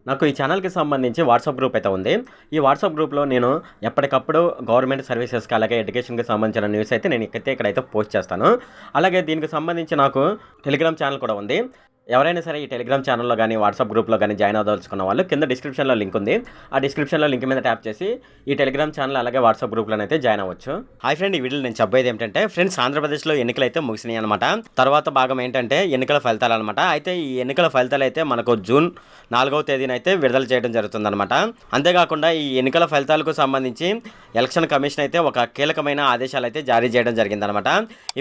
నాకు ఈ ఛానల్‌కి సంబంధించి వాట్సాప్ గ్రూప్ అయితే ఉంది. ఈ వాట్సాప్ గ్రూప్‌లో నేను ఎప్పటికప్పుడు గవర్నమెంట్ సర్వీసెస్‌కి అలాగే ఎడ్యుకేషన్‌కి సంబంధించిన న్యూస్ అయితే నేను ఇక్కడైతే పోస్ట్ చేస్తాను. అలాగే దీనికి సంబంధించి నాకు టెలిగ్రామ్ ఛానల్ కూడా ఉంది. ఎవరైనా సరే ఈ టెలిగ్రామ్ ఛానల్‌లో గాని, వాట్సాప్ గ్రూప్‌లో గాని జాయిన్ అవ్వదలుచుకున్న వాళ్ళు కింద డిస్క్రిప్షన్‌లో లింక్ ఉంది. ఆ డిస్క్రిప్షన్‌లో లింక్ మీద ట్యాప్ చేసి ఈ టెలిగ్రామ్ ఛానల్ అలాగే వాట్సాప్ గ్రూప్‌లోనైతే జాయిన్ అవ్వచ్చు. హాయ్ ఫ్రెండ్, ఈ వీడియోలో నేను చెప్పేది ఏంటంటే ఫ్రెండ్స్, ఆంధ్రప్రదేశ్‌లో ఎన్నికలైతే ముగిసినాయి అనమాట. తర్వాత భాగం ఏంటంటే ఎన్నికల ఫలితాలనమాట. అయితే ఈ ఎన్నికల ఫలితాలైతే మనకు జూన్ 4వ తేదీన అయితే విడుదల చేయడం జరుగుతుందనమాట. అంతేకాకుండా ఈ ఎన్నికల ఫలితాలకు సంబంధించి ఎలక్షన్ కమిషన్ అయితే ఒక కీలకమైన ఆదేశాలు అయితే జారీ చేయడం జరిగిందనమాట.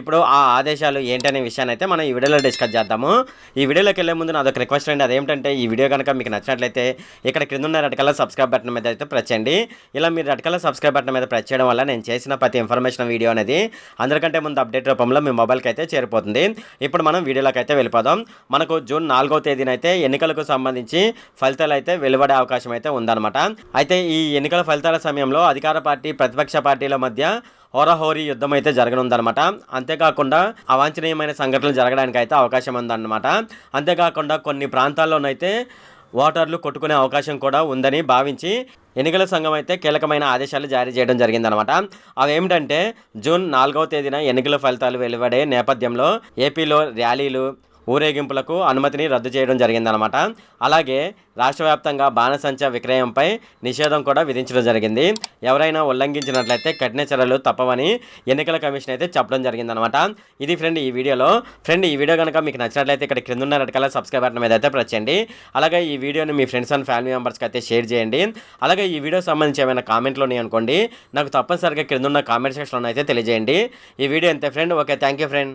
ఇప్పుడు ఆ ఆదేశాలు ఏంటనే విషయాన్ని అయితే మనం ఈ వీడియోలో డిస్కస్ చేద్దాము. ఈ వీడియోలోకి వెళ్ళే ముందు నాదొక రిక్వెస్ట్ అండి. అదేంటంటే ఈ వీడియో కనుక మీకు నచ్చినట్లయితే ఇక్కడ కింద ఉన్న రెడ్ కలర్ సబ్స్క్రైబ్ బటన్ మీద అయితే ప్రెస్ చేయండి. ఇలా మీరు రెడ్ కలర్ సబ్స్క్రైబ్ బటన్ మీద ప్రెస్ చేయడం వల్ల నేను చేసిన ప్రతి ఇన్ఫర్మేషన్ వీడియో అనేది అందరికంటే ముందు అప్డేట్ రూపంలో మీ మొబైల్కి అయితే చేరిపోతుంది. ఇప్పుడు మనం వీడియోలోకి అయితే వెళ్ళిపోదాం. మనకు జూన్ 4వ తేదీన అయితే ఎన్నికలకు సంబంధించి ఫలితాలు అయితే వెలువడే అవకాశం అయితే ఉందన్నమాట. అయితే ఈ ఎన్నికల ఫలితాల సమయంలో అధికార పార్టీ ప్రతిపక్ష పార్టీల మధ్య హోరాహోరీ యుద్ధం అయితే జరగనుందనమాట. అంతేకాకుండా అవాంఛనీయమైన సంఘటనలు జరగడానికి అయితే అవకాశం ఉందన్నమాట. అంతేకాకుండా కొన్ని ప్రాంతాల్లోనైతే ఓటర్లు కొట్టుకునే అవకాశం కూడా ఉందని భావించి ఎన్నికల సంఘం అయితే కీలకమైన ఆదేశాలు జారీ చేయడం జరిగిందనమాట. అవేమిటంటే జూన్ 4వ తేదీన ఎన్నికల ఫలితాలు వెలువడే నేపథ్యంలో ఏపీలో ర్యాలీలు, ఊరేగింపులకు అనుమతిని రద్దు చేయడం జరిగిందనమాట. అలాగే రాష్ట్ర వ్యాప్తంగా బాణసంచా విక్రయంపై నిషేధం కూడా విధించడం జరిగింది. ఎవరైనా ఉల్లంఘించినట్లయితే కఠిన చర్యలు తప్పవని ఎన్నికల కమిషన్ అయితే చెప్పడం జరిగిందనమాట. ఇది ఫ్రెండ్ ఈ వీడియోలో. ఫ్రెండ్, ఈ వీడియో కనుక మీకు నచ్చినట్లయితే ఇక్కడ కింద ఉన్న రెడ్ కలర్ సబ్స్క్రైబ్ బటన్ మీద అయితే ప్రెస్ చేయండి. అలాగే ఈ వీడియోని మీ ఫ్రెండ్స్ అండ్ ఫ్యామిలీ మెంబర్స్కి అయితే షేర్ చేయండి. అలాగే ఈ వీడియో సంబంధించి ఏమైనా కామెంట్లు ఉన్నాయి అనుకోండి, నాకు తప్పనిసరిగా కింద ఉన్న కామెంట్ సెక్షన్లో అయితే తెలియజేయండి. ఈ వీడియో అంతే friend. Okay, thank you friend.